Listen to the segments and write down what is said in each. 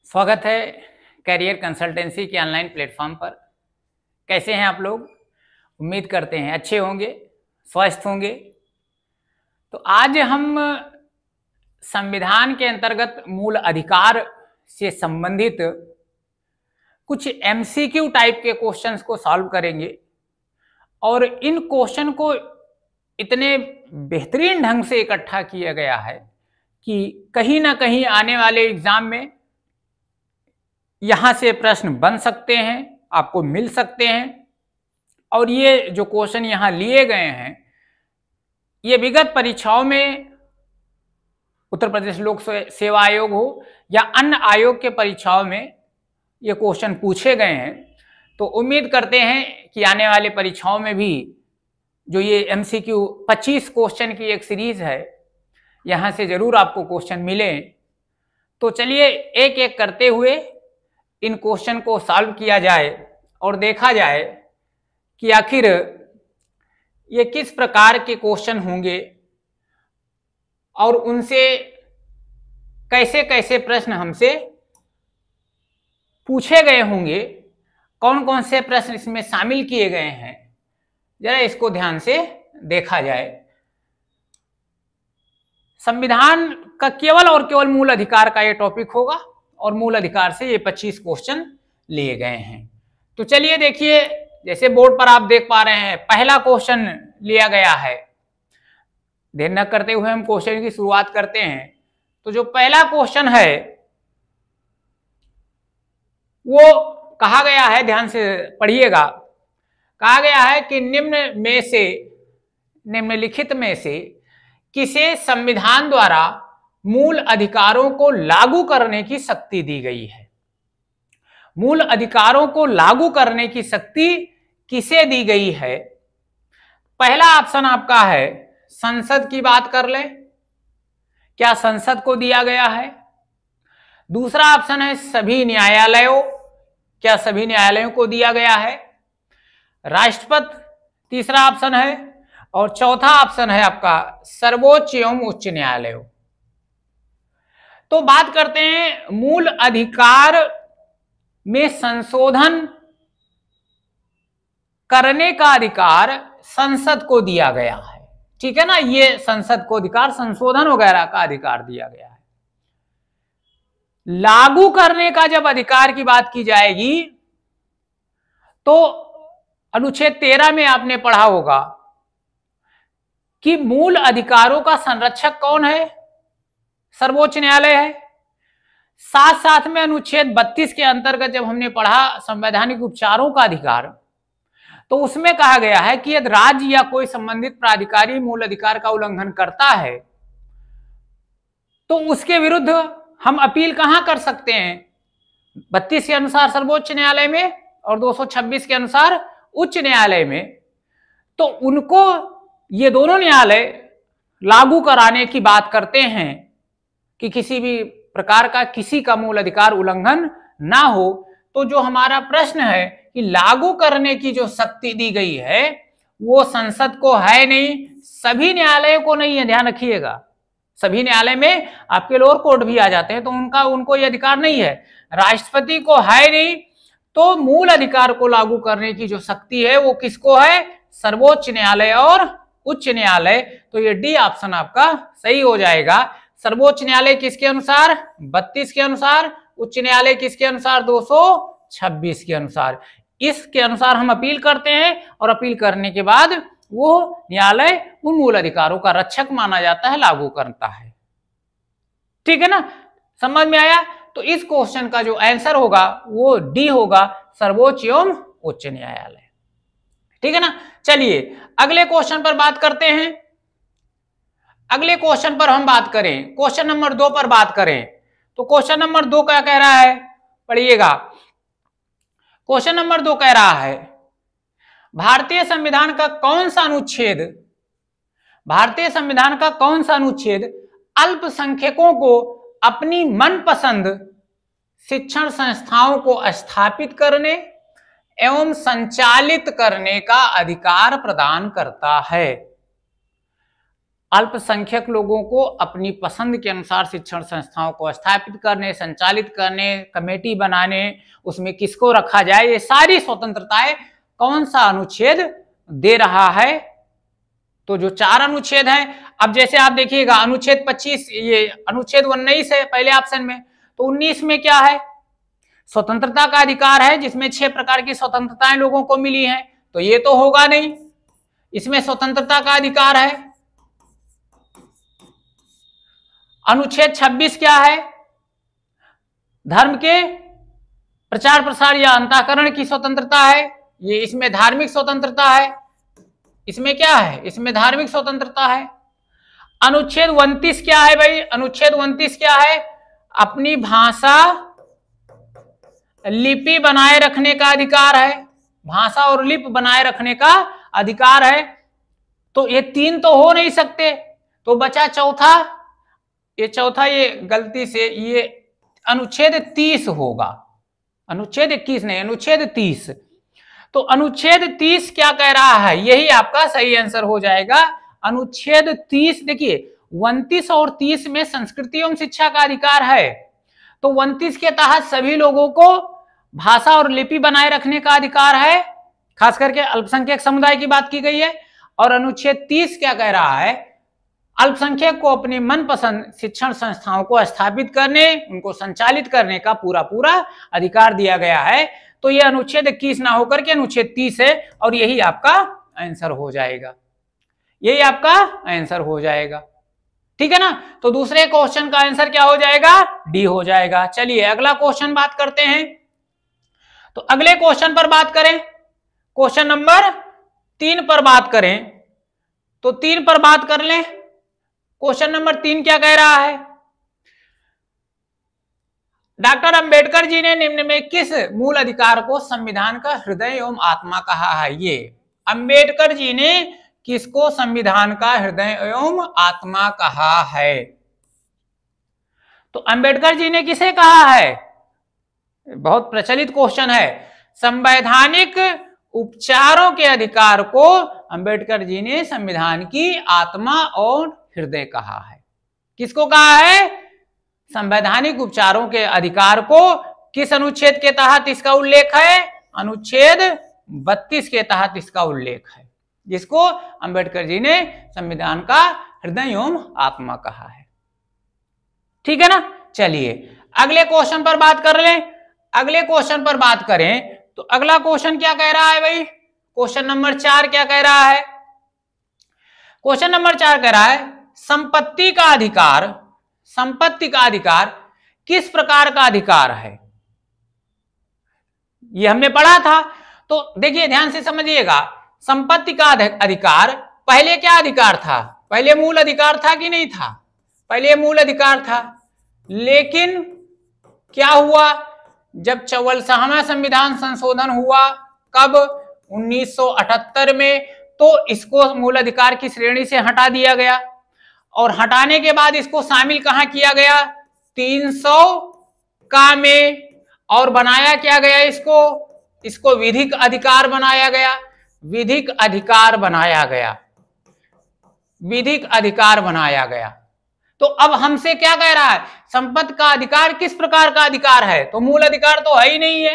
स्वागत है career consultancy के ऑनलाइन प्लेटफॉर्म पर। कैसे हैं आप लोग? उम्मीद करते हैं अच्छे होंगे, स्वस्थ होंगे। तो आज हम संविधान के अंतर्गत मूल अधिकार से संबंधित कुछ एमसीक्यू टाइप के क्वेश्चंस को सॉल्व करेंगे और इन क्वेश्चन को इतने बेहतरीन ढंग से इकट्ठा किया गया है कि कहीं ना कहीं आने वाले एग्जाम में यहाँ से प्रश्न बन सकते हैं, आपको मिल सकते हैं। और ये जो क्वेश्चन यहाँ लिए गए हैं ये विगत परीक्षाओं में उत्तर प्रदेश लोक सेवा आयोग हो या अन्य आयोग के परीक्षाओं में ये क्वेश्चन पूछे गए हैं। तो उम्मीद करते हैं कि आने वाले परीक्षाओं में भी जो ये एमसीक्यू 25 क्वेश्चन की एक सीरीज है, यहाँ से जरूर आपको क्वेश्चन मिले। तो चलिए एक एक करते हुए इन क्वेश्चन को सॉल्व किया जाए और देखा जाए कि आखिर ये किस प्रकार के क्वेश्चन होंगे और उनसे कैसे कैसे प्रश्न हमसे पूछे गए होंगे, कौन कौन से प्रश्न इसमें शामिल किए गए हैं। जरा इसको ध्यान से देखा जाए। संविधान का केवल और केवल मूल अधिकार का ये टॉपिक होगा और मूल अधिकार से ये 25 क्वेश्चन लिए गए हैं। तो चलिए देखिए, जैसे बोर्ड पर आप देख पा रहे हैं पहला क्वेश्चन लिया गया है। देर न करते हुए हम क्वेश्चन की शुरुआत करते हैं। तो जो पहला क्वेश्चन है वो कहा गया है, ध्यान से पढ़िएगा। कहा गया है कि निम्नलिखित में से किसे संविधान द्वारा मूल अधिकारों को लागू करने की शक्ति दी गई है। मूल अधिकारों को लागू करने की शक्ति किसे दी गई है? पहला ऑप्शन आपका है संसद की बात कर ले, क्या संसद को दिया गया है? दूसरा ऑप्शन है सभी न्यायालयों, क्या सभी न्यायालयों को दिया गया है? राष्ट्रपति तीसरा ऑप्शन है और चौथा ऑप्शन है आपका सर्वोच्च एवं उच्च न्यायालय। तो बात करते हैं मूल अधिकार में संशोधन करने का अधिकार संसद को दिया गया है, ठीक है ना। ये संसद को अधिकार संशोधन वगैरह का अधिकार दिया गया है। लागू करने का जब अधिकार की बात की जाएगी तो अनुच्छेद 13 में आपने पढ़ा होगा कि मूल अधिकारों का संरक्षक कौन है? सर्वोच्च न्यायालय है। साथ साथ में अनुच्छेद 32 के अंतर्गत जब हमने पढ़ा संवैधानिक उपचारों का अधिकार, तो उसमें कहा गया है कि यदि राज्य या कोई संबंधित प्राधिकारी मूल अधिकार का उल्लंघन करता है तो उसके विरुद्ध हम अपील कहां कर सकते हैं? 32 के अनुसार सर्वोच्च न्यायालय में और 226 के अनुसार उच्च न्यायालय में। तो उनको ये दोनों न्यायालय लागू कराने की बात करते हैं कि किसी भी प्रकार का किसी का मूल अधिकार उल्लंघन ना हो। तो जो हमारा प्रश्न है कि लागू करने की जो शक्ति दी गई है वो संसद को है नहीं, सभी न्यायालयों को नहीं है। ध्यान रखिएगा, सभी न्यायालय में आपके लोअर कोर्ट भी आ जाते हैं तो उनको ये अधिकार नहीं है। राष्ट्रपति को है नहीं, तो मूल अधिकार को लागू करने की जो शक्ति है वो किसको है? सर्वोच्च न्यायालय और उच्च न्यायालय। तो ये डी ऑप्शन आपका सही हो जाएगा। सर्वोच्च न्यायालय किसके अनुसार? 32 के अनुसार। उच्च न्यायालय किसके अनुसार? 226 के अनुसार। इसके अनुसार हम अपील करते हैं और अपील करने के बाद वो न्यायालय उन मूल अधिकारों का रक्षक माना जाता है, लागू करता है। ठीक है ना, समझ में आया? तो इस क्वेश्चन का जो आंसर होगा वो डी होगा, सर्वोच्च एवं उच्च न्यायालय। ठीक है ना। चलिए अगले क्वेश्चन पर बात करते हैं। अगले क्वेश्चन पर हम बात करें, क्वेश्चन नंबर 2 पर बात करें। तो क्वेश्चन नंबर 2 क्या कह रहा है? पढ़िएगा। क्वेश्चन नंबर 2 कह रहा है भारतीय संविधान का कौन सा अनुच्छेद अल्पसंख्यकों को अपनी मनपसंद शिक्षण संस्थाओं को स्थापित करने एवं संचालित करने का अधिकार प्रदान करता है? अल्पसंख्यक लोगों को अपनी पसंद के अनुसार शिक्षण संस्थाओं को स्थापित करने, संचालित करने, कमेटी बनाने, उसमें किसको रखा जाए, ये सारी स्वतंत्रताएं कौन सा अनुच्छेद दे रहा है? तो जो 4 अनुच्छेद हैं, अब जैसे आप देखिएगा अनुच्छेद 25, ये अनुच्छेद 19 है पहले ऑप्शन में, तो 19 में क्या है? स्वतंत्रता का अधिकार है, जिसमें 6 प्रकार की स्वतंत्रताएं लोगों को मिली हैं, तो ये तो होगा नहीं, इसमें स्वतंत्रता का अधिकार है। अनुच्छेद 26 क्या है? धर्म के प्रचार प्रसार या अंतःकरण की स्वतंत्रता है, ये इसमें धार्मिक स्वतंत्रता है, इसमें क्या है? इसमें धार्मिक स्वतंत्रता है। अनुच्छेद 29 क्या है भाई? अनुच्छेद 29 क्या है? अपनी भाषा लिपि बनाए रखने का अधिकार है, भाषा और लिपि बनाए रखने का अधिकार है। तो ये 3 तो हो नहीं सकते, तो बचा चौथा, ये चौथा ये गलती से ये अनुच्छेद 30 होगा, अनुच्छेद 21 नहीं, अनुच्छेद 30। तो अनुच्छेद 30 क्या कह रहा है? यही आपका सही आंसर हो जाएगा। अनुच्छेद 30 देखिए 29 और 30 में संस्कृति एवं शिक्षा का अधिकार है, तो 29 के तहत सभी लोगों को भाषा और लिपि बनाए रखने का अधिकार है, खास करके अल्पसंख्यक समुदाय की बात की गई है। और अनुच्छेद 30 क्या कह रहा है? अल्पसंख्यक को अपनी मनपसंद शिक्षण संस्थाओं को स्थापित करने, उनको संचालित करने का पूरा पूरा अधिकार दिया गया है। तो यह अनुच्छेद 21 ना होकर के अनुच्छेद 30 है, और यही आपका आंसर हो जाएगा, यही आपका आंसर हो जाएगा। ठीक है ना? तो दूसरे क्वेश्चन का आंसर क्या हो जाएगा? डी हो जाएगा। चलिए अगला क्वेश्चन बात करते हैं। तो अगले क्वेश्चन पर बात करें, क्वेश्चन नंबर 3 पर बात करें, तो 3 पर बात कर लें। क्वेश्चन नंबर 3 क्या कह रहा है? डॉक्टर अंबेडकर जी ने निम्न में किस मूल अधिकार को संविधान का हृदय एवं आत्मा कहा है? ये अंबेडकर जी ने किसको संविधान का हृदय एवं आत्मा कहा है? तो अंबेडकर जी ने किसे कहा है? बहुत प्रचलित क्वेश्चन है। संवैधानिक उपचारों के अधिकार को अंबेडकर जी ने संविधान की आत्मा और हृदय कहा है। किसको कहा है? संवैधानिक उपचारों के अधिकार को किस अनुच्छेद के तहत इसका उल्लेख है? अनुच्छेद 32 के तहत इसका उल्लेख है, जिसको अंबेडकर जी ने संविधान का हृदय एवं आत्मा कहा है। ठीक है ना? चलिए अगले क्वेश्चन पर बात कर लें। अगले क्वेश्चन पर बात करें तो अगला क्वेश्चन क्या कह रहा है भाई? क्वेश्चन नंबर 4 क्या कह रहा है? क्वेश्चन नंबर 4 कह रहा है संपत्ति का अधिकार, संपत्ति का अधिकार किस प्रकार का अधिकार है? ये हमने पढ़ा था, तो देखिए ध्यान से समझिएगा। संपत्ति का अधिकार पहले क्या अधिकार था? पहले मूल अधिकार था कि नहीं था? पहले मूल अधिकार था, लेकिन क्या हुआ? जब 44वां संविधान संशोधन हुआ, कब? 1978 में, तो इसको मूल अधिकार की श्रेणी से हटा दिया गया, और हटाने के बाद इसको शामिल कहां किया गया? 300 का में, और बनाया क्या गया? इसको विधिक अधिकार बनाया गया, विधिक अधिकार बनाया गया, विधिक अधिकार बनाया गया। तो अब हमसे क्या कह रहा है? संपत्ति का अधिकार किस प्रकार का अधिकार है? तो मूल अधिकार तो है ही नहीं है,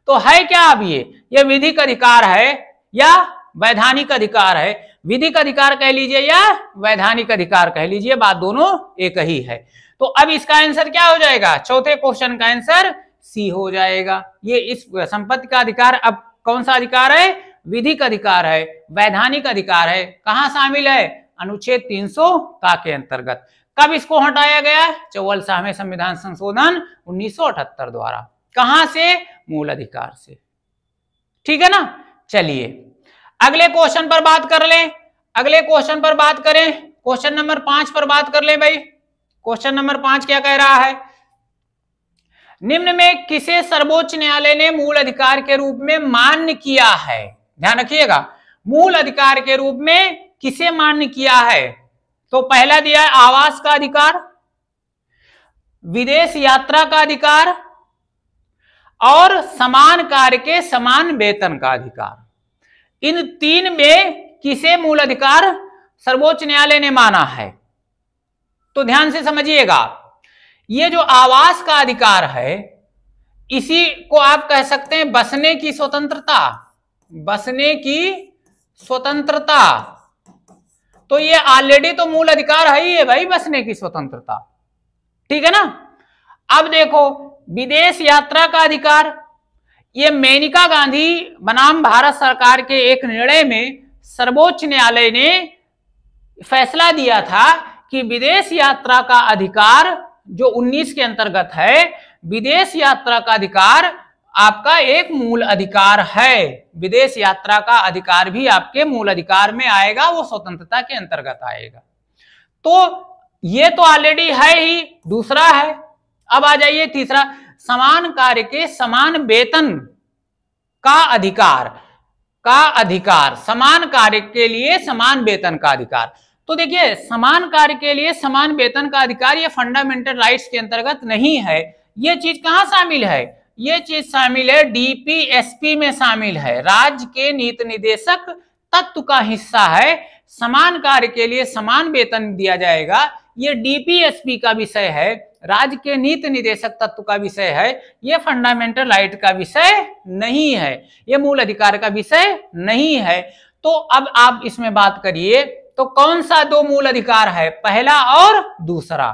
तो है क्या अब? ये विधिक अधिकार है या वैधानिक अधिकार है? विधिक अधिकार कह लीजिए या वैधानिक अधिकार कह लीजिए, बात दोनों एक ही है। तो अब इसका आंसर क्या हो जाएगा? चौथे क्वेश्चन का आंसर सी हो जाएगा। ये इस संपत्ति का अधिकार अब कौन सा अधिकार है? विधिक अधिकार है, वैधानिक अधिकार है। कहां शामिल है? अनुच्छेद 300 का के अंतर्गत। कब इसको हटाया गया? 44वें संविधान संशोधन 1978 द्वारा। कहां से? मूल अधिकार से। ठीक है ना? चलिए अगले क्वेश्चन पर बात कर लें। अगले क्वेश्चन पर बात करें, क्वेश्चन नंबर 5 पर बात कर लें भाई। क्वेश्चन नंबर 5 क्या कह रहा है? निम्न में किसे सर्वोच्च न्यायालय ने मूल अधिकार के रूप में मान्य किया है? ध्यान रखिएगा, मूल अधिकार के रूप में किसे मान्य किया है? तो पहला दिया है आवास का अधिकार, विदेश यात्रा का अधिकार, और समान कार्य के समान वेतन का अधिकार। इन 3 में किसे मूल अधिकार सर्वोच्च न्यायालय ने माना है। तो ध्यान से समझिएगा, ये जो आवास का अधिकार है, इसी को आप कह सकते हैं बसने की स्वतंत्रता, बसने की स्वतंत्रता। तो ये ऑलरेडी तो मूल अधिकार है ही है भाई, बसने की स्वतंत्रता, ठीक है ना। अब देखो विदेश यात्रा का अधिकार, ये मेनका गांधी बनाम भारत सरकार के एक निर्णय में सर्वोच्च न्यायालय ने फैसला दिया था कि विदेश यात्रा का अधिकार जो 19 के अंतर्गत है, विदेश यात्रा का अधिकार आपका एक मूल अधिकार है। विदेश यात्रा का अधिकार भी आपके मूल अधिकार में आएगा, वो स्वतंत्रता के अंतर्गत आएगा। तो ये तो ऑलरेडी है ही। दूसरा है, अब आ जाइए तीसरा, समान कार्य के समान वेतन का अधिकार, समान कार्य के लिए समान वेतन का अधिकार। तो देखिए समान कार्य के लिए समान वेतन का अधिकार ये फंडामेंटल राइट्स के अंतर्गत नहीं है। ये चीज कहां शामिल है? ये चीज शामिल है डीपीएसपी में शामिल है, राज्य के नीति निदेशक तत्व का हिस्सा है। समान कार्य के लिए समान वेतन दिया जाएगा, ये डीपीएसपी का विषय है, राज्य के नीति निदेशक तत्व का विषय है, ये फंडामेंटल राइट का विषय नहीं है, ये मूल अधिकार का विषय नहीं है। तो अब आप इसमें बात करिए तो कौन सा दो मूल अधिकार है, पहला और दूसरा।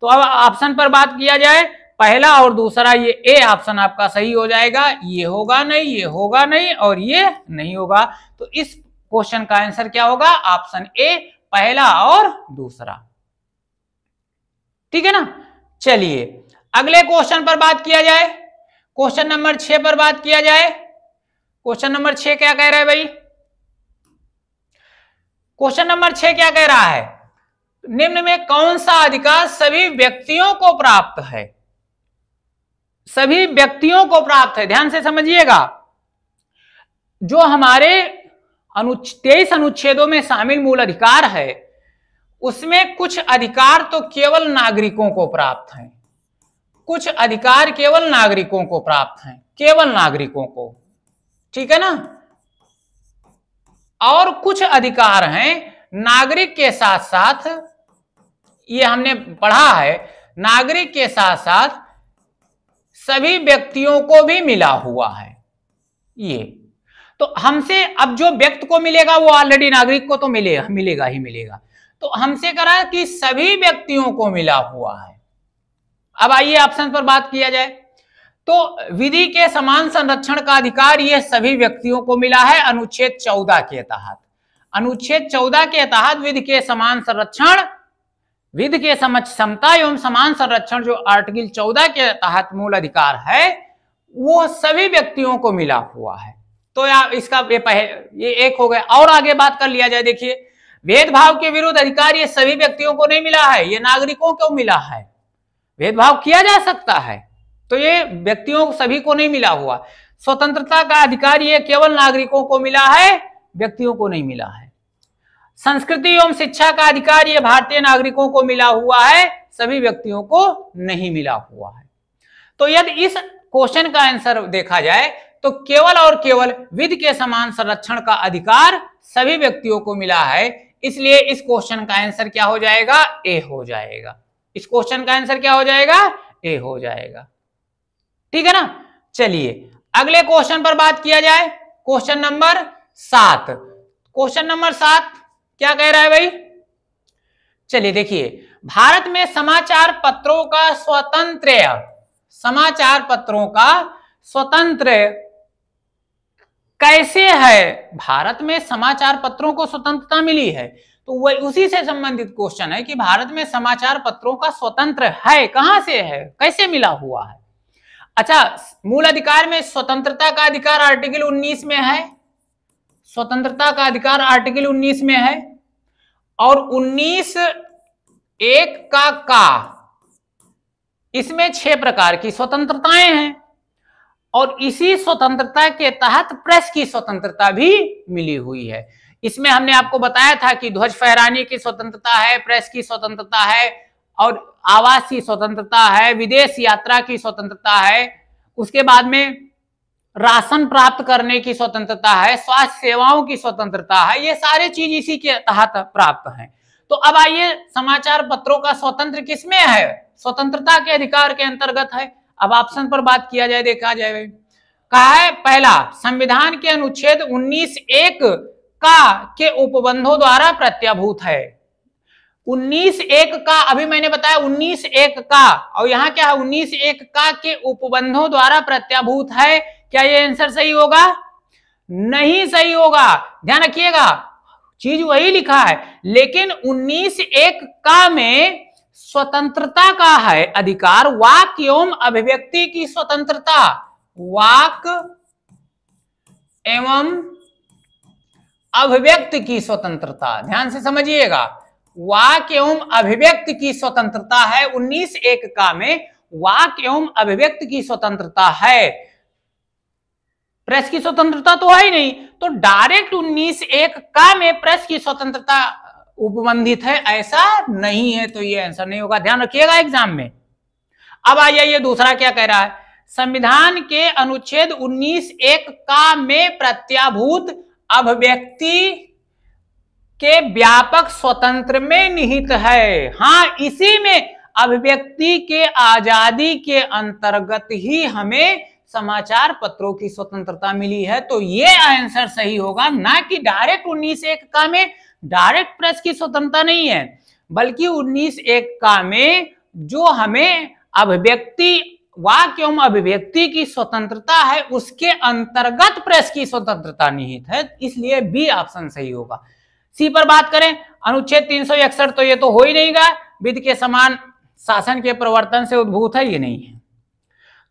तो अब ऑप्शन पर बात किया जाए, पहला और दूसरा, ये ए ऑप्शन आपका सही हो जाएगा। ये होगा नहीं, ये होगा नहीं और ये नहीं होगा। तो इस क्वेश्चन का आंसर क्या होगा? ऑप्शन ए, पहला और दूसरा, ठीक है ना। चलिए अगले क्वेश्चन पर बात किया जाए, क्वेश्चन नंबर 6 पर बात किया जाए। क्वेश्चन नंबर 6 क्या कह रहा है भाई? क्वेश्चन नंबर 6 क्या कह रहा है? निम्न में कौन सा अधिकार सभी व्यक्तियों को प्राप्त है? सभी व्यक्तियों को प्राप्त है, ध्यान से समझिएगा। जो हमारे 23 अनुच्छेदों में शामिल मूल अधिकार है, उसमें कुछ अधिकार तो केवल नागरिकों को प्राप्त हैं, कुछ अधिकार केवल नागरिकों को प्राप्त हैं, केवल नागरिकों को, ठीक है ना। और कुछ अधिकार हैं नागरिक के साथ साथ, ये हमने पढ़ा है, नागरिक के साथ साथ सभी व्यक्तियों को भी मिला हुआ है ये। तो हमसे अब जो व्यक्ति को मिलेगा वो ऑलरेडी नागरिक को तो मिलेगा ही मिलेगा। तो हमसे करा कि सभी व्यक्तियों को मिला हुआ है। अब आइए ऑप्शन पर बात किया जाए तो विधि के समान संरक्षण का अधिकार ये सभी व्यक्तियों को मिला है अनुच्छेद 14 के तहत। अनुच्छेद 14 के तहत विधि के समान संरक्षण, विधि के समता एवं समान संरक्षण जो आर्टिकल 14 के तहत मूल अधिकार है वो सभी व्यक्तियों को मिला हुआ है। तो यार इसका ये एक हो गया। और आगे बात कर लिया जाए, देखिए भेदभाव के विरुद्ध अधिकार ये सभी व्यक्तियों को नहीं मिला है, ये नागरिकों को मिला है। भेदभाव किया जा सकता है तो ये व्यक्तियों सभी को नहीं मिला हुआ। स्वतंत्रता का अधिकार ये केवल नागरिकों को मिला है, व्यक्तियों को नहीं मिला है। संस्कृति एवं शिक्षा का अधिकार ये भारतीय नागरिकों को मिला हुआ है, सभी व्यक्तियों को नहीं मिला हुआ है। तो यदि इस क्वेश्चन का आंसर देखा जाए तो केवल और केवल विधि के समान संरक्षण का अधिकार सभी व्यक्तियों को मिला है, इसलिए इस क्वेश्चन का आंसर क्या हो जाएगा? ए हो जाएगा। इस क्वेश्चन का आंसर क्या हो जाएगा? ए हो जाएगा, ठीक है ना। चलिए अगले क्वेश्चन पर बात किया जाए, क्वेश्चन नंबर 7। क्वेश्चन नंबर 7 क्या कह रहा है भाई? चलिए देखिए, भारत में समाचार पत्रों का स्वतंत्र, समाचार पत्रों का स्वतंत्र कैसे है? भारत में समाचार पत्रों को स्वतंत्रता मिली है, तो वह उसी से संबंधित क्वेश्चन है कि भारत में समाचार पत्रों का स्वतंत्र है, कहां से है, कैसे मिला हुआ है? अच्छा, मूल अधिकार में स्वतंत्रता का अधिकार आर्टिकल 19 में है, स्वतंत्रता का अधिकार आर्टिकल 19 में है, और 19(1) का इसमें 6 प्रकार की स्वतंत्रताएं हैं, और इसी स्वतंत्रता के तहत प्रेस की स्वतंत्रता भी मिली हुई है। इसमें हमने आपको बताया था कि ध्वज फहराने की स्वतंत्रता है, प्रेस की स्वतंत्रता है, और आवास की स्वतंत्रता है, विदेश यात्रा की स्वतंत्रता है, उसके बाद में राशन प्राप्त करने की स्वतंत्रता है, स्वास्थ्य सेवाओं की स्वतंत्रता है, ये सारे चीज इसी के तहत प्राप्त हैं। तो अब आइए, समाचार पत्रों का स्वतंत्र किसमें है? स्वतंत्रता के अधिकार के अंतर्गत है। अब ऑप्शन पर बात किया जाए, देखा जाए, कहा है पहला, संविधान के अनुच्छेद 19(1) का के उपबंधों द्वारा प्रत्याभूत है। 19(1) का, अभी मैंने बताया 19(1) का, और यहाँ क्या है 19(1) का के उपबंधों द्वारा प्रत्याभूत है। क्या ये आंसर सही होगा? नहीं सही होगा। ध्यान रखिएगा, चीज वही लिखा है, लेकिन 19(1) का में स्वतंत्रता का है अधिकार, वाक एवं अभिव्यक्ति की स्वतंत्रता, वाक एवं अभिव्यक्ति की स्वतंत्रता। ध्यान से समझिएगा, वाक एवं अभिव्यक्ति की स्वतंत्रता है। 19(1) का में वाक एवं अभिव्यक्ति की स्वतंत्रता है, प्रेस की स्वतंत्रता तो है ही नहीं। तो डायरेक्ट 19(1) का में प्रेस की स्वतंत्रता उपबंधित है, ऐसा नहीं है, तो ये आंसर नहीं होगा। ध्यान रखिएगा एग्जाम में। अब आ जाइए, दूसरा क्या कह रहा है, संविधान के अनुच्छेद 19(1) का में प्रत्याभूत अभिव्यक्ति के व्यापक स्वतंत्र में निहित है। हाँ, इसी में अभिव्यक्ति के आजादी के अंतर्गत ही हमें समाचार पत्रों की स्वतंत्रता मिली है, तो ये आंसर सही होगा, ना कि डायरेक्ट 19(1) का में डायरेक्ट प्रेस की स्वतंत्रता नहीं है, बल्कि 19(1) का में जो हमें अभिव्यक्ति, वाक एवं अभिव्यक्ति की स्वतंत्रता है, उसके अंतर्गत प्रेस की स्वतंत्रता निहित है, इसलिए बी ऑप्शन सही होगा। सी पर बात करें, अनुच्छेद 361, तो ये तो हो ही नहीं गा, विधि के समान शासन के प्रवर्तन से उद्भूत है, ये नहीं है।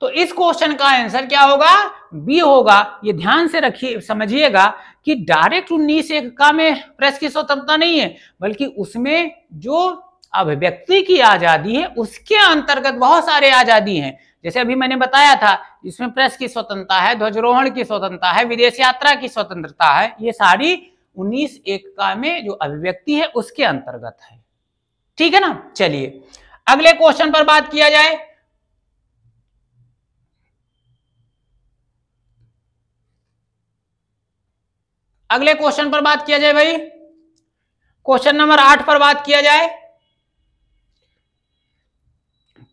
तो इस क्वेश्चन का आंसर क्या होगा? बी होगा। ये ध्यान से रखिए, समझिएगा कि डायरेक्ट 19(1) का में प्रेस की स्वतंत्रता नहीं है, बल्कि उसमें जो अभिव्यक्ति की आजादी है उसके अंतर्गत बहुत सारे आजादी हैं। जैसे अभी मैंने बताया था, इसमें प्रेस की स्वतंत्रता है, ध्वजारोहण की स्वतंत्रता है, विदेश यात्रा की स्वतंत्रता है, ये सारी 19(1) का में जो अभिव्यक्ति है उसके अंतर्गत है। ठीक है ना। चलिए अगले क्वेश्चन पर बात किया जाए। अगले क्वेश्चन पर बात किया जाए भाई, क्वेश्चन नंबर 8 पर बात किया जाए।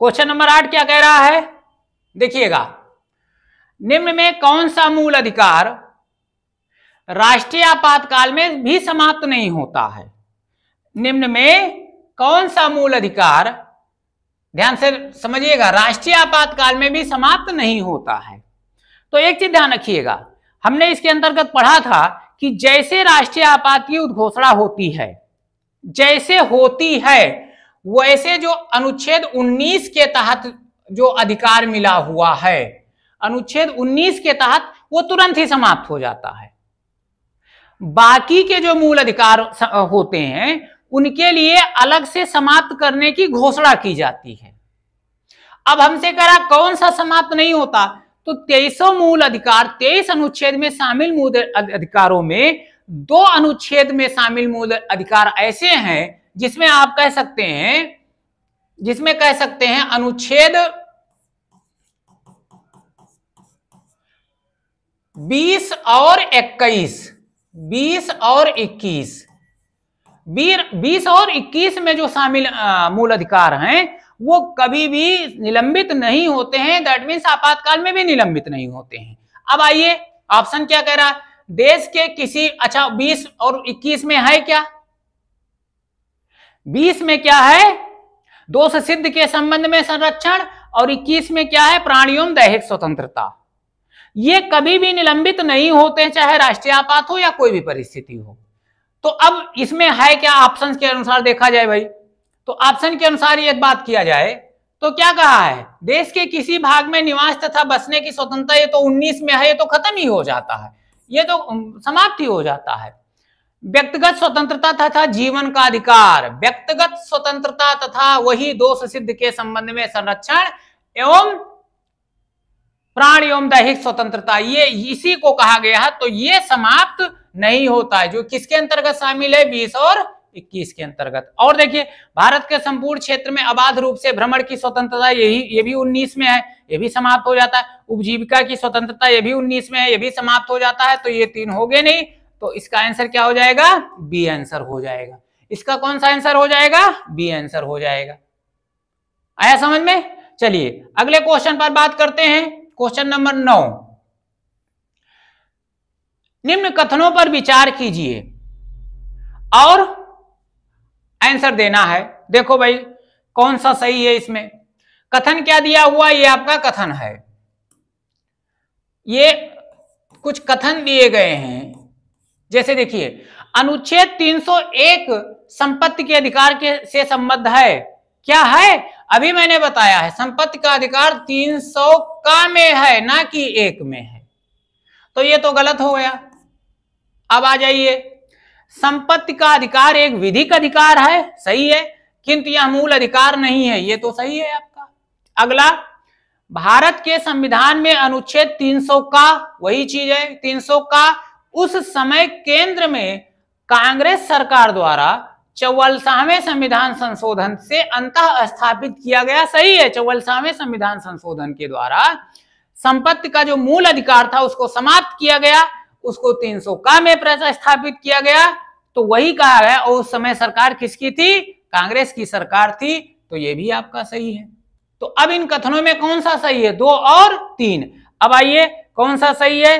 क्वेश्चन नंबर 8 क्या कह रहा है, देखिएगा, निम्न में कौन सा मूल अधिकार राष्ट्रीय आपातकाल में भी समाप्त नहीं होता है? निम्न में कौन सा मूल अधिकार, ध्यान से समझिएगा, राष्ट्रीय आपातकाल में भी समाप्त नहीं होता है? तो एक चीज ध्यान रखिएगा, हमने इसके अंतर्गत पढ़ा था कि जैसे राष्ट्रीय आपात की उद्घोषणा होती है, जैसे होती है, वैसे जो अनुच्छेद 19 के तहत जो अधिकार मिला हुआ है, अनुच्छेद 19 के तहत वो तुरंत ही समाप्त हो जाता है। बाकी के जो मूल अधिकार होते हैं उनके लिए अलग से समाप्त करने की घोषणा की जाती है। अब हमसे कह रहा कौन सा समाप्त नहीं होता, तो 23 मूल अधिकार 23 अनुच्छेद में शामिल मूल अधिकारों में 2 अनुच्छेद में शामिल मूल अधिकार ऐसे हैं जिसमें आप कह सकते हैं, जिसमें कह सकते हैं अनुच्छेद 20 और 21, 20 और 21, 20 और 21 में जो शामिल मूल अधिकार हैं वो कभी भी निलंबित नहीं होते हैं, दैट मीन्स आपातकाल में भी निलंबित नहीं होते हैं। अब आइए ऑप्शन क्या कह रहा है, देश के किसी, अच्छा 20 और 21 में है क्या, 20 में क्या है, दोष सिद्ध के संबंध में संरक्षण, और 21 में क्या है, प्राणियों दैहिक स्वतंत्रता। ये कभी भी निलंबित नहीं होते, चाहे राष्ट्रीय आपात हो या कोई भी परिस्थिति हो। तो अब इसमें है क्या, ऑप्शन के अनुसार देखा जाए भाई, तो ऑप्शन के अनुसार ये बात किया जाए तो क्या कहा है, देश के किसी भाग में निवास तथा बसने की स्वतंत्रता, ये तो 19 में है, ये तो खत्म ही हो जाता है, ये तो समाप्त ही हो जाता है। व्यक्तिगत स्वतंत्रता तथा जीवन का अधिकार, व्यक्तिगत स्वतंत्रता तथा वही दोष सिद्ध के संबंध में संरक्षण एवं प्राण एवं दैहिक स्वतंत्रता, ये इसी को कहा गया है। तो ये समाप्त नहीं होता है, जो किसके अंतर्गत शामिल है, 20 और 21 के अंतर्गत। और देखिए भारत के संपूर्ण क्षेत्र में अबाध रूप से भ्रमण की स्वतंत्रता, ये भी 19 में है, ये भी समाप्त हो जाता है। उपजीविका की स्वतंत्रता ये भी 19 में है, ये भी समाप्त हो जाता है। तो ये 3 हो गए नहीं, तो इसका आंसर क्या हो जाएगा? बी आंसर हो जाएगा। इसका कौन सा आंसर हो जाएगा? बी आंसर हो जाएगा। आया समझ में? चलिए अगले क्वेश्चन पर बात करते हैं। क्वेश्चन नंबर 9, निम्न कथनों पर विचार कीजिए और आंसर देना है। देखो भाई कौन सा सही है इसमें। कथन क्या दिया हुआ, ये आपका कथन है। ये कुछ कथन दिए गए हैं, जैसे देखिए अनुच्छेद 301 संपत्ति के अधिकार से संबद्ध है। क्या है? अभी मैंने बताया है संपत्ति का अधिकार 300 का में है, ना कि 1 में है। तो ये तो गलत हो गया। अब आ जाइए, संपत्ति का अधिकार एक विधिक अधिकार है, सही है, किंतु यह मूल अधिकार नहीं है, ये तो सही है आपका। अगला, भारत के संविधान में अनुच्छेद 300 का, वही चीज है 300 का, उस समय केंद्र में कांग्रेस सरकार द्वारा 44वें संविधान संशोधन से अंतः स्थापित किया गया, सही है। 44वें संविधान संशोधन के द्वारा संपत्ति का जो मूल अधिकार था उसको समाप्त किया गया, उसको 300 का में प्रतिस्थापित किया गया। तो वही कहा गया, और उस समय सरकार किसकी थी? कांग्रेस की सरकार थी। तो ये भी आपका सही है। तो अब इन कथनों में कौन सा सही है? 2 और 3। अब आइए कौन सा सही है?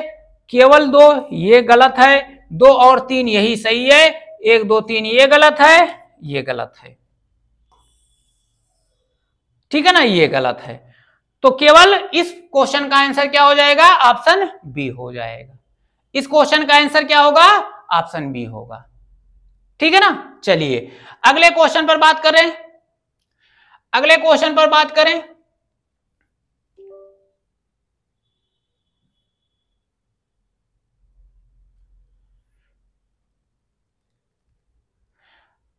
केवल 2 ये गलत है, 2 और 3 यही सही है, 1 2 3 ये गलत है, ये गलत है, ठीक है ना, ये गलत है। तो केवल इस क्वेश्चन का आंसर क्या हो जाएगा? ऑप्शन बी हो जाएगा। इस क्वेश्चन का आंसर क्या होगा? ऑप्शन बी होगा, ठीक है ना। चलिए अगले क्वेश्चन पर बात करें। अगले क्वेश्चन पर बात करें।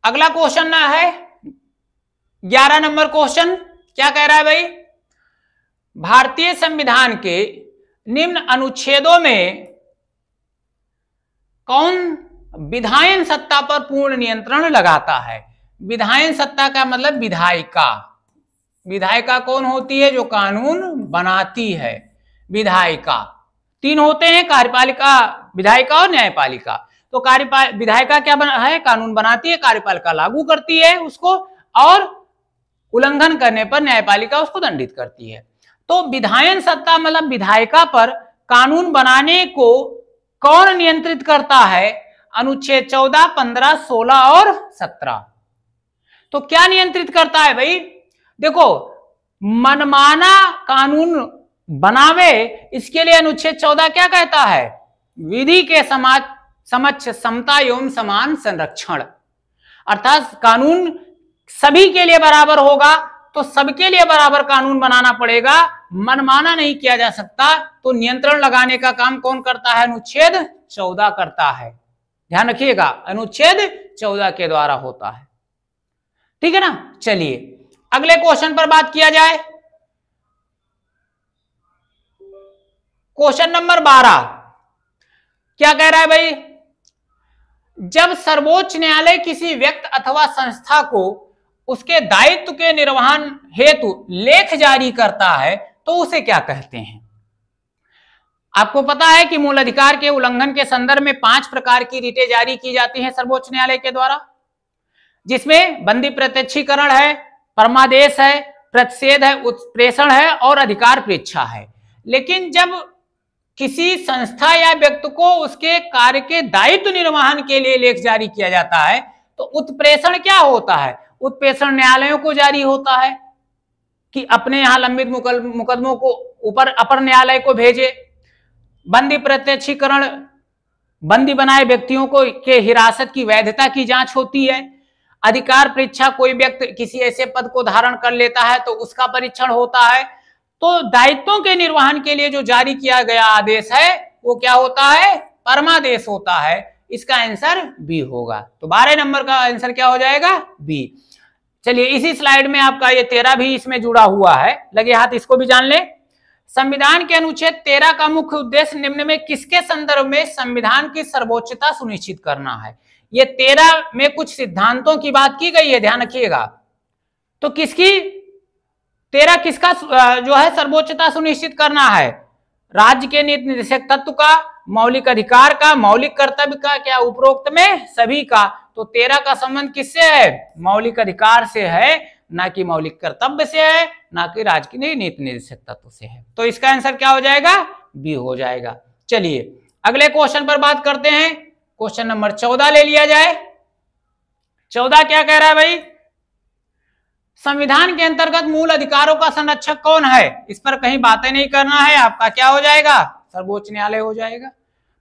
अगला क्वेश्चन ना है 11 नंबर क्वेश्चन। क्या कह रहा है भाई? भारतीय संविधान के निम्न अनुच्छेदों में कौन विधायन सत्ता पर पूर्ण नियंत्रण लगाता है? विधायन सत्ता का मतलब विधायिका। विधायिका कौन होती है? जो कानून बनाती है, विधायिका। 3 होते हैं, कार्यपालिका, विधायिका और न्यायपालिका। तो विधायिका क्या है? कानून बनाती है, कार्यपालिका लागू करती है उसको, और उल्लंघन करने पर न्यायपालिका उसको दंडित करती है। तो विधायन सत्ता मतलब विधायिका पर कानून बनाने को कौन नियंत्रित करता है? अनुच्छेद 14, 15, 16 और 17। तो क्या नियंत्रित करता है भाई? देखो, मनमाना कानून बनावे, इसके लिए अनुच्छेद 14 क्या कहता है? विधि के समक्ष समता एवं समान संरक्षण। अर्थात कानून सभी के लिए बराबर होगा, तो सबके लिए बराबर कानून बनाना पड़ेगा, मनमाना नहीं किया जा सकता। तो नियंत्रण लगाने का काम कौन करता है? अनुच्छेद 14 करता है। ध्यान रखिएगा, अनुच्छेद 14 के द्वारा होता है, ठीक है ना। चलिए अगले क्वेश्चन पर बात किया जाए। क्वेश्चन नंबर 12 क्या कह रहा है भाई? जब सर्वोच्च न्यायालय किसी व्यक्ति अथवा संस्था को उसके दायित्व के निर्वहन हेतु लेख जारी करता है तो उसे क्या कहते हैं? आपको पता है कि मूल अधिकार के उल्लंघन के संदर्भ में 5 प्रकार की रिटें जारी की जाती हैं सर्वोच्च न्यायालय के द्वारा, जिसमें बंदी प्रत्यक्षीकरण है, परमादेश है, प्रतिषेध है, उत्प्रेषण है और अधिकार परीक्षा है। लेकिन जब किसी संस्था या व्यक्ति को उसके कार्य के दायित्व निर्वहन के लिए लेख जारी किया जाता है तो उत्प्रेषण क्या होता है? उत्प्रेषण न्यायालयों को जारी होता है कि अपने यहां लंबित मुकदमों को ऊपर अपर न्यायालय को भेजे। बंदी प्रत्यक्षीकरण, बंदी बनाए व्यक्तियों को के हिरासत की वैधता की जांच होती है। अधिकार परीक्षा, कोई व्यक्ति किसी ऐसे पद को धारण कर लेता है तो उसका परीक्षण होता है। तो दायित्वों के निर्वहन के लिए जो जारी किया गया आदेश है वो क्या होता है? परमादेश होता है। इसका आंसर बी होगा। तो 12 नंबर का आंसर क्या हो जाएगा? बी। चलिए इसी स्लाइड में आपका ये 13 भी इसमें जुड़ा हुआ है, लगे हाथ इसको भी जान ले। संविधान के अनुच्छेद 13 का मुख्य उद्देश्य निम्न में किसके संदर्भ में संविधान की सर्वोच्चता सुनिश्चित करना है? ये 13 में कुछ सिद्धांतों की बात की गई है, ध्यान रखिएगा। तो किसकी 13 किसका जो है सर्वोच्चता सुनिश्चित करना है? राज्य के नीति निर्देशक तत्व का, मौलिक अधिकार का, मौलिक कर्तव्य का, क्या उपरोक्त में सभी का। तो 13 का संबंध किससे है? मौलिक अधिकार से है, ना कि मौलिक कर्तव्य से है, ना कि राज्य के नीति निर्देशक तत्व से है। तो इसका आंसर क्या हो जाएगा? बी हो जाएगा। चलिए अगले क्वेश्चन पर बात करते हैं। क्वेश्चन नंबर 14 ले लिया जाए। 14 क्या कह रहा है भाई? संविधान के अंतर्गत मूल अधिकारों का संरक्षक कौन है? इस पर कहीं बातें नहीं करना है, आपका क्या हो जाएगा? सर्वोच्च न्यायालय हो जाएगा।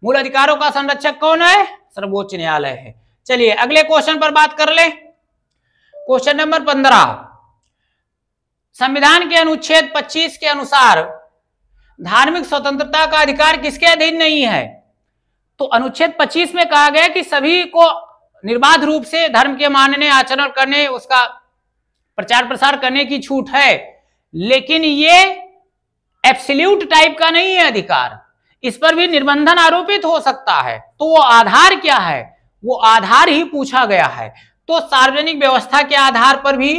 मूल अधिकारों का संरक्षक कौन है? सर्वोच्च न्यायालय है। चलिए अगले क्वेश्चन पर बात कर ले। क्वेश्चन नंबर 15, संविधान के अनुच्छेद 25 के अनुसार धार्मिक स्वतंत्रता का अधिकार किसके अधीन नहीं है? तो अनुच्छेद 25 में कहा गया कि सभी को निर्बाध रूप से धर्म के मानने, आचरण करने, उसका प्रचार प्रसार करने की छूट है, लेकिन ये एब्सोल्यूट टाइप का नहीं है अधिकार, इस पर भी निर्बंधन आरोपित हो सकता है। तो वो आधार क्या है? वो आधार ही पूछा गया है। तो सार्वजनिक व्यवस्था के आधार पर भी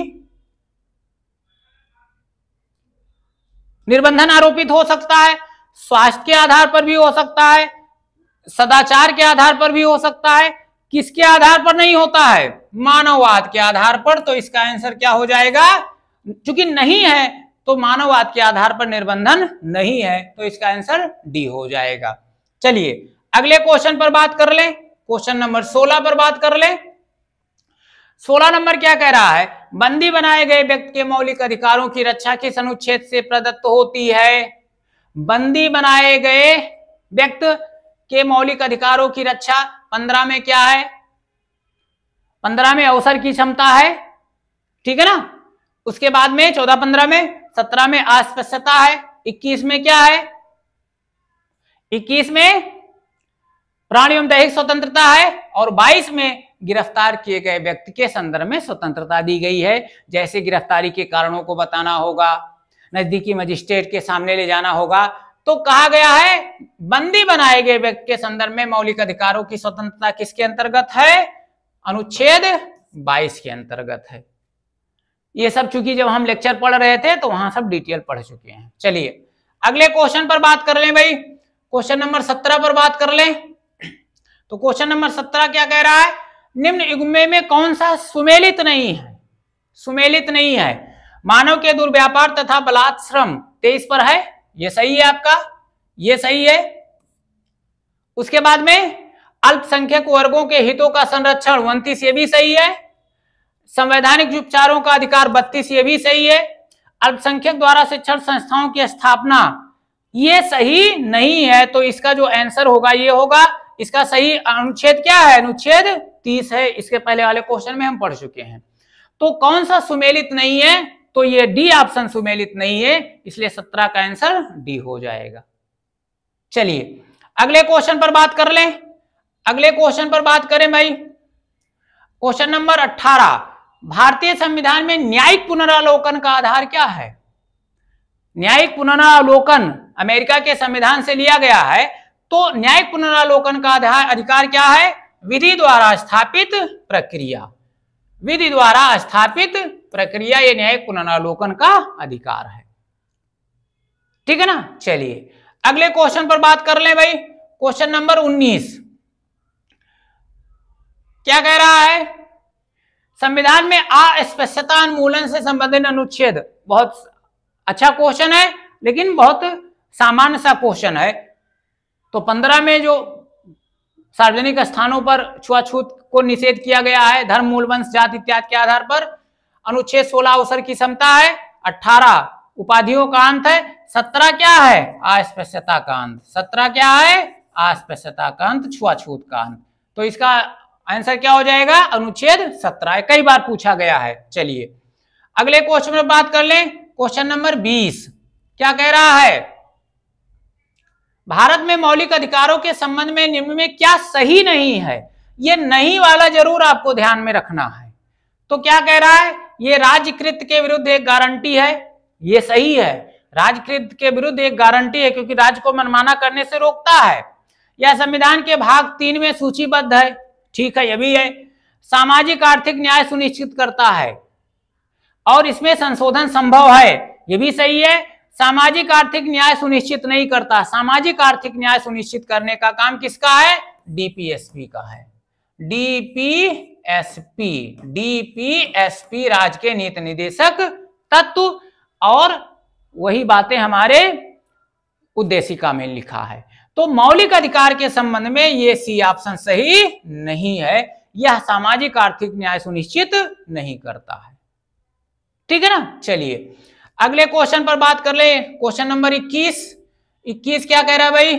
निर्बंधन आरोपित हो सकता है, स्वास्थ्य के आधार पर भी हो सकता है, सदाचार के आधार पर भी हो सकता है। किसके आधार पर नहीं होता है? मानववाद के आधार पर। तो इसका आंसर क्या हो जाएगा? चूंकि नहीं है तो मानववाद के आधार पर निर्बंधन नहीं है, तो इसका आंसर डी हो जाएगा। चलिए अगले क्वेश्चन पर बात कर ले। क्वेश्चन नंबर 16 पर बात कर ले। 16 नंबर क्या कह रहा है? बंदी बनाए गए व्यक्ति के मौलिक अधिकारों की रक्षा किस अनुच्छेद से प्रदत्त होती है? बंदी बनाए गए व्यक्ति के मौलिक अधिकारों की रक्षा 15 में क्या है? 15 में अवसर की क्षमता है, ठीक है ना। उसके बाद में 14-15 में, 17 में अस्पृश्यता है, 21 में क्या है? 21 में प्राण एवं दैहिक स्वतंत्रता है, और 22 में गिरफ्तार किए गए व्यक्ति के संदर्भ में स्वतंत्रता दी गई है। जैसे गिरफ्तारी के कारणों को बताना होगा, नजदीकी मजिस्ट्रेट के सामने ले जाना होगा। तो कहा गया है बंदी बनाए गए व्यक्ति के संदर्भ में मौलिक अधिकारों की स्वतंत्रता किसके अंतर्गत है? अनुच्छेद 22 के अंतर्गत है। ये सब चूंकि जब हम लेक्चर पढ़ रहे थे तो वहां सब डिटेल पढ़ चुके हैं। चलिए अगले क्वेश्चन पर बात कर लें भाई। क्वेश्चन नंबर 17 पर बात कर लें। तो क्वेश्चन नंबर 17 क्या कह रहा है? निम्न युग्म में कौन सा सुमेलित नहीं है? सुमेलित नहीं है। मानव के दुर्व्यापार तथा बलात्श्रम 23 पर है, ये सही है आपका, ये सही है। उसके बाद में अल्पसंख्यक वर्गों के हितों का संरक्षण 29, ये भी सही है। संवैधानिक उपचारों का अधिकार 32, ये भी सही है। अल्पसंख्यक द्वारा शिक्षण संस्थाओं की स्थापना, ये सही नहीं है। तो इसका जो आंसर होगा ये होगा। इसका सही अनुच्छेद क्या है? अनुच्छेद 30 है। इसके पहले वाले क्वेश्चन में हम पढ़ चुके हैं। तो कौन सा सुमेलित नहीं है? तो ये डी ऑप्शन सुमेलित नहीं है, इसलिए 17 का आंसर डी हो जाएगा। चलिए अगले क्वेश्चन पर बात कर लें। अगले क्वेश्चन पर बात करें भाई। क्वेश्चन नंबर 18, भारतीय संविधान में न्यायिक पुनरावलोकन का आधार क्या है? न्यायिक पुनरावलोकन अमेरिका के संविधान से लिया गया है। तो न्यायिक पुनरावलोकन का आधार अधिकार क्या है? विधि द्वारा स्थापित प्रक्रिया। विधि द्वारा स्थापित प्रक्रिया ये न्यायिक पुनरावलोकन का अधिकार है, ठीक है ना। चलिए अगले क्वेश्चन पर बात कर लें भाई। क्वेश्चन नंबर 19 क्या कह रहा है? संविधान में अस्पृश्यता उन्मूलन से संबंधित अनुच्छेद। बहुत अच्छा क्वेश्चन है, लेकिन बहुत सामान्य सा क्वेश्चन है। तो 15 में जो सार्वजनिक स्थानों पर छुआछूत को निषेध किया गया है, धर्म, मूल, वंश, जाति इत्यादि के आधार पर। अनुच्छेद 16 अवसर की क्षमता है। 18 उपाधियों का अंत है। 17 क्या है? अस्पृश्यता का अंत। 17 क्या है? अस्पृश्यता का अंत, छुआछूत का अंत। तो इसका आंसर क्या हो जाएगा? अनुच्छेद 17। कई बार पूछा गया है। चलिए अगले क्वेश्चन में बात कर लें। क्वेश्चन नंबर 20 क्या कह रहा है? भारत में मौलिक अधिकारों के संबंध में निम्न में क्या सही नहीं है? ये नहीं वाला जरूर आपको ध्यान में रखना है। तो क्या कह रहा है? ये राज्यकृत के विरुद्ध एक गारंटी है, ये सही है। राज्यकृत के विरुद्ध एक गारंटी है, क्योंकि राज्य को मनमाना करने से रोकता है। यह संविधान के भाग 3 में सूचीबद्ध है, ठीक है, ये भी है। सामाजिक आर्थिक न्याय सुनिश्चित करता है और इसमें संशोधन संभव है, ये भी सही है। सामाजिक आर्थिक न्याय सुनिश्चित नहीं करता। सामाजिक आर्थिक न्याय सुनिश्चित करने का काम किसका है? डीपीएसपी का है। डीपीएसपी राज्य के नीति निदेशक तत्व, और वही बातें हमारे उद्देशिका में लिखा है। तो मौलिक अधिकार के संबंध में ये सी ऑप्शन सही नहीं है, यह सामाजिक आर्थिक न्याय सुनिश्चित नहीं करता है। ठीक है ना। चलिए अगले क्वेश्चन पर बात कर ले। क्वेश्चन नंबर 21 क्या कह रहा है भाई?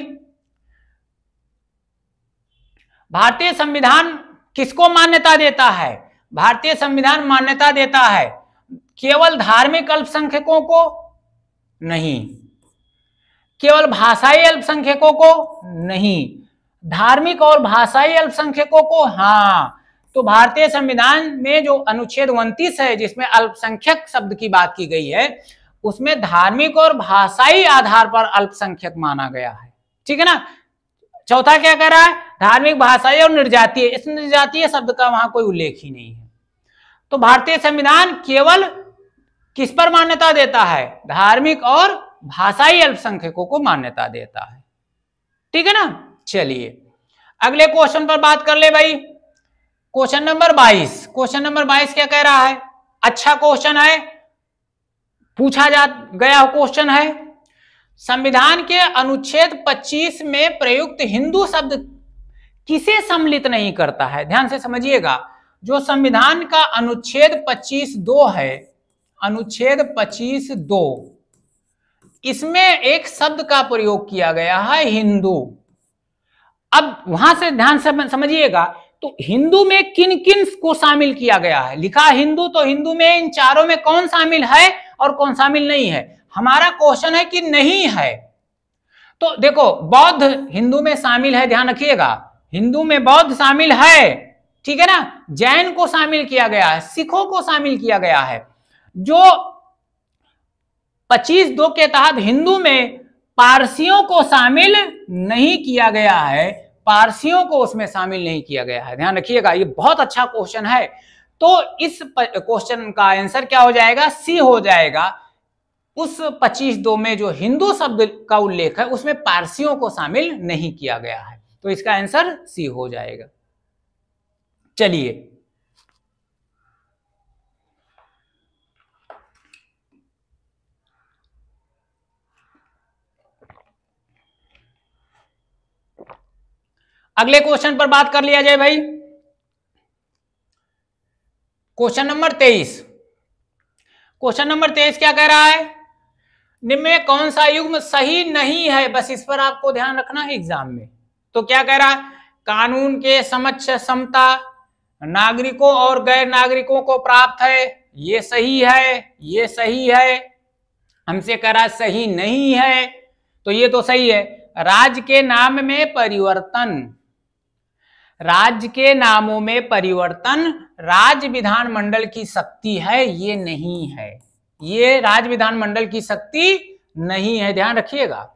भारतीय संविधान किसको मान्यता देता है? भारतीय संविधान मान्यता देता है केवल धार्मिक अल्पसंख्यकों को नहीं, केवल भाषाई अल्पसंख्यकों को नहीं, धार्मिक और भाषाई अल्पसंख्यकों को हाँ। तो भारतीय संविधान में जो अनुच्छेद 29 है जिसमें अल्पसंख्यक शब्द की बात की गई है, उसमें धार्मिक और भाषाई आधार पर अल्पसंख्यक माना गया है। ठीक है ना। चौथा क्या कह रहा है? धार्मिक, भाषाई और निर्जातीय। इस निर्जातीय शब्द का वहां कोई उल्लेख ही नहीं है। तो भारतीय संविधान केवल किस पर मान्यता देता है? धार्मिक और भाषाई अल्पसंख्यकों को मान्यता देता है। ठीक है ना। चलिए अगले क्वेश्चन पर बात कर ले भाई। Question number 22। क्वेश्चन नंबर 22 क्या कह रहा है? अच्छा क्वेश्चन है, पूछा जा गया क्वेश्चन है। संविधान के अनुच्छेद 25 में प्रयुक्त हिंदू शब्द किसे सम्मिलित नहीं करता है? ध्यान से समझिएगा। जो संविधान का अनुच्छेद 25(2) है, अनुच्छेद 25(2), इसमें एक शब्द का प्रयोग किया गया है हिंदू। अब वहां से ध्यान से समझिएगा, तो हिंदू में किन किन को शामिल किया गया है? लिखा हिंदू, तो हिंदू में इन चारों में कौन शामिल है और कौन शामिल नहीं है? हमारा क्वेश्चन है कि नहीं है। तो देखो, बौद्ध हिंदू में शामिल है, ध्यान रखिएगा, हिंदू में बौद्ध शामिल है। ठीक है ना। जैन को शामिल किया गया है, सिखों को शामिल किया गया है। जो 25(2) के तहत हिंदू में पारसियों को शामिल नहीं किया गया है, पारसियों को उसमें शामिल नहीं किया गया है। ध्यान रखिएगा, ये बहुत अच्छा क्वेश्चन है। तो इस क्वेश्चन का आंसर क्या हो जाएगा? सी हो जाएगा। उस 25(2) में जो हिंदू शब्द का उल्लेख है उसमें पारसियों को शामिल नहीं किया गया है, तो इसका आंसर सी हो जाएगा। चलिए अगले क्वेश्चन पर बात कर लिया जाए भाई। Question number 23। क्वेश्चन नंबर 23 क्या कह रहा है? निम्न में कौन सा युग्म सही नहीं है? बस इस पर आपको ध्यान रखना है एग्जाम में। तो क्या कह रहा है? कानून के समक्ष समता नागरिकों और गैर नागरिकों को प्राप्त है, ये सही है, ये सही है। हमसे कह रहा है सही नहीं है, तो ये तो सही है। राज्य के नाम में परिवर्तन, राज्य के नामों में परिवर्तन राज्य विधानमंडल की शक्ति है, ये नहीं है, ये राज्य विधानमंडल की शक्ति नहीं है, ध्यान रखिएगा।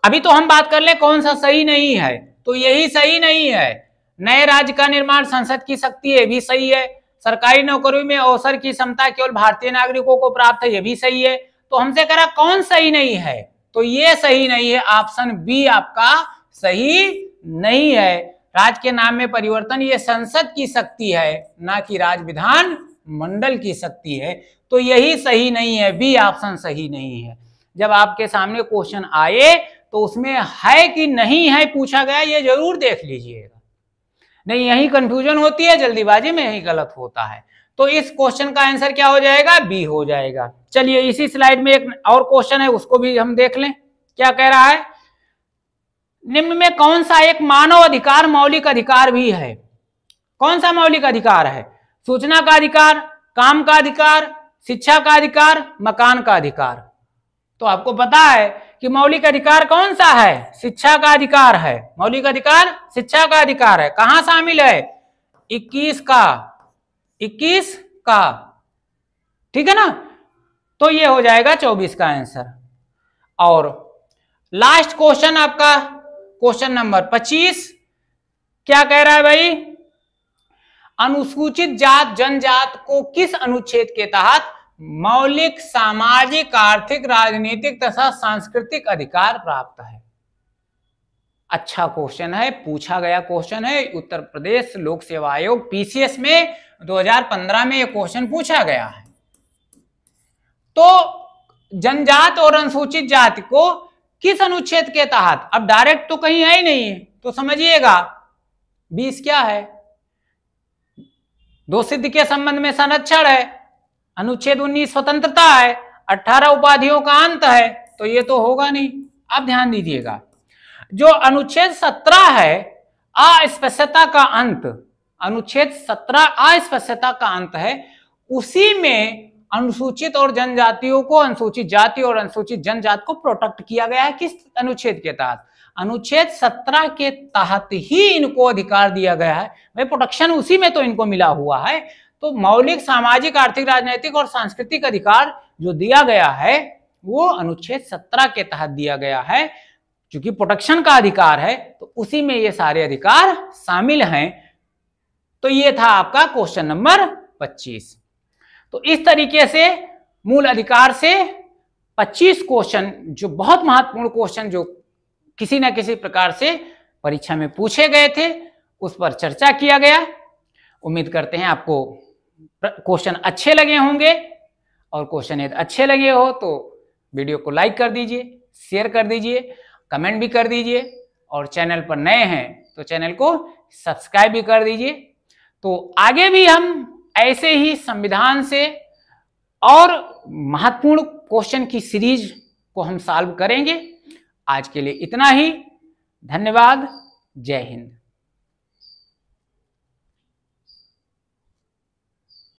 अभी तो हम बात कर ले कौन सा सही नहीं है, तो यही सही नहीं है। नए राज्य का निर्माण संसद की शक्ति है, भी सही है। सरकारी नौकरी में अवसर की क्षमता केवल भारतीय नागरिकों को प्राप्त है, ये भी सही है। तो हमसे कह रहा कौन सही नहीं है, तो ये सही नहीं है। ऑप्शन बी आपका सही नहीं है। राज्य के नाम में परिवर्तन ये संसद की शक्ति है, ना कि राज्य विधान मंडल की शक्ति है, तो यही सही नहीं है। बी ऑप्शन सही नहीं है। जब आपके सामने क्वेश्चन आए तो उसमें है कि नहीं है पूछा गया, ये जरूर देख लीजिएगा, नहीं यही कंफ्यूजन होती है, जल्दीबाजी में यही गलत होता है। तो इस क्वेश्चन का आंसर क्या हो जाएगा? बी हो जाएगा। चलिए इसी स्लाइड में एक और क्वेश्चन है, उसको भी हम देख लें। क्या कह रहा है? निम्न में कौन सा एक मानव अधिकार मौलिक अधिकार भी है? कौन सा मौलिक अधिकार है? सूचना का अधिकार, काम का अधिकार, शिक्षा का अधिकार, मकान का अधिकार। तो आपको पता है कि मौलिक अधिकार कौन सा है? शिक्षा का अधिकार है। मौलिक अधिकार शिक्षा का अधिकार है। कहां शामिल है? 21 का, ठीक है ना। तो ये हो जाएगा 24 का आंसर। और लास्ट क्वेश्चन आपका क्वेश्चन नंबर 25 क्या कह रहा है भाई? अनुसूचित जात जनजात को किस अनुच्छेद के तहत मौलिक सामाजिक, आर्थिक, राजनीतिक तथा सांस्कृतिक अधिकार प्राप्त है? अच्छा क्वेश्चन है, पूछा गया क्वेश्चन है। उत्तर प्रदेश लोक सेवा आयोग पीसीएस में 2015 में यह क्वेश्चन पूछा गया है। तो जनजात और अनुसूचित जाति को किस अनुच्छेद के तहत, अब डायरेक्ट तो कहीं है ही नहीं है, तो समझिएगा 20 क्या है, दो सिद्ध के संबंध में संरक्षण है, अनुच्छेद 19 स्वतंत्रता है, 18 उपाधियों का अंत है, तो ये तो होगा नहीं। अब ध्यान दीजिएगा, जो अनुच्छेद 17 है अस्पृश्यता का अंत, अनुच्छेद 17 अस्पृश्यता का अंत है, उसी में अनुसूचित और जनजातियों को, अनुसूचित जाति और अनुसूचित जनजाति को प्रोटेक्ट किया गया है। किस अनुच्छेद के तहत? अनुच्छेद 17 के तहत ही इनको अधिकार दिया गया है। भाई प्रोटेक्शन उसी में तो इनको मिला हुआ है। तो मौलिक सामाजिक, आर्थिक, राजनीतिक और सांस्कृतिक अधिकार जो दिया गया है वो अनुच्छेद 17 के तहत दिया गया है। क्योंकि प्रोटेक्शन का अधिकार है तो उसी में ये सारे अधिकार शामिल हैं। तो ये था आपका क्वेश्चन नंबर 25। तो इस तरीके से मूल अधिकार से 25 क्वेश्चन, जो बहुत महत्वपूर्ण क्वेश्चन, जो किसी न किसी प्रकार से परीक्षा में पूछे गए थे, उस पर चर्चा किया गया। उम्मीद करते हैं आपको क्वेश्चन अच्छे लगे होंगे, और क्वेश्चन यदि अच्छे लगे हो तो वीडियो को लाइक कर दीजिए, शेयर कर दीजिए, कमेंट भी कर दीजिए, और चैनल पर नए हैं तो चैनल को सब्सक्राइब भी कर दीजिए। तो आगे भी हम ऐसे ही संविधान से और महत्वपूर्ण क्वेश्चन की सीरीज को हम सॉल्व करेंगे। आज के लिए इतना ही। धन्यवाद। जय हिंद।